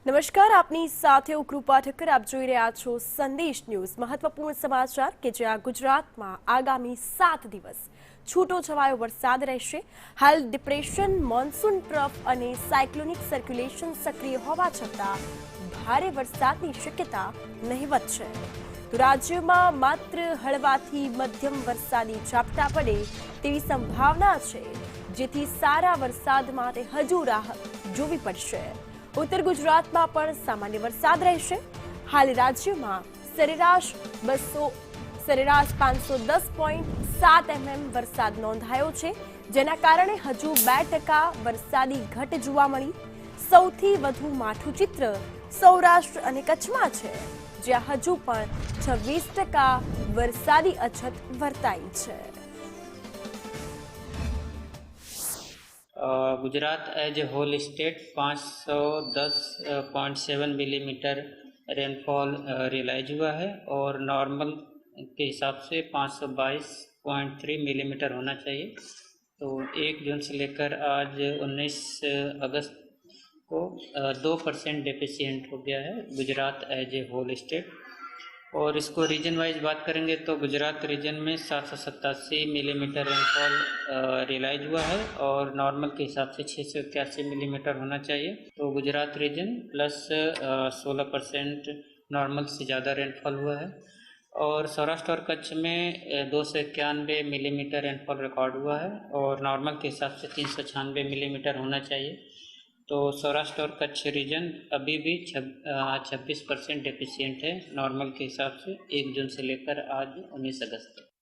નમસ્કાર, આપની સાથે હું કૃપા ઠક્કર. આપ જોઈ રહ્યા છો સંદેશ ન્યૂઝ. મહત્વપૂર્ણ સમાચાર કે જ્યાં ગુજરાતમાં આગામી 7 દિવસ છૂટો છવાયો વરસાદ રહેશે. હાલ ડિપ્રેશન, મોન્સૂન ટ્રફ અને સાયક્લોનિક સર્ક્યુલેશન સક્રિય હોવા છતાં ભારે વરસાદની શક્યતા નહિવત છે. તો રાજ્યમાં માત્ર હળવાથી મધ્યમ વરસાદી ઝાપટા પડે તેવી સંભાવના છે, જેથી સારા વરસાદ માટે હજુ રાહ જોવી પડશે. ઉત્તર ગુજરાતમાં પણ સામાન્ય વરસાદ રહેશે. હાલ રાજ્યમાં સરેરાશ 510.7 mm વરસાદ નોંધાયો છે, જેના કારણે હજુ 2% વરસાદી ઘટ જોવા મળી. સૌથી વધુ માઠું ચિત્ર સૌરાષ્ટ્ર અને કચ્છમાં છે, જ્યાં હજુ પણ 26% વરસાદી અછત વર્તાઈ છે. Gujarat as a whole state 510.7 millimetre rainfall realise हुआ है और नॉर्मल के हिसाब से 522.3 मिलीमीटर होना चाहिए. तो 1 जून से लेकर आज 19 अगस्त को 2% डेफिशिएंट हो गया है Gujarat as a whole state. और इसको रीजन वाइज बात करेंगे तो गुजरात रीजन में 787 मिलीमीटर रेनफॉल रियलाइज हुआ है और नॉर्मल के हिसाब से 681 मिलीमीटर होना चाहिए. तो गुजरात रीजन प्लस 16% नॉर्मल से ज़्यादा रेनफॉल हुआ है. और सौराष्ट्र और कच्छ में 291 मिलीमीटर रेनफॉल रिकॉर्ड हुआ है और नॉर्मल के हिसाब से 396 मिलीमीटर होना चाहिए. तो सौराष्ट्र और कच्छ रीजन अभी भी 26% डेफिशिएंट है नॉर्मल के हिसाब से 1 जून से लेकर आज 19 अगस्त तक.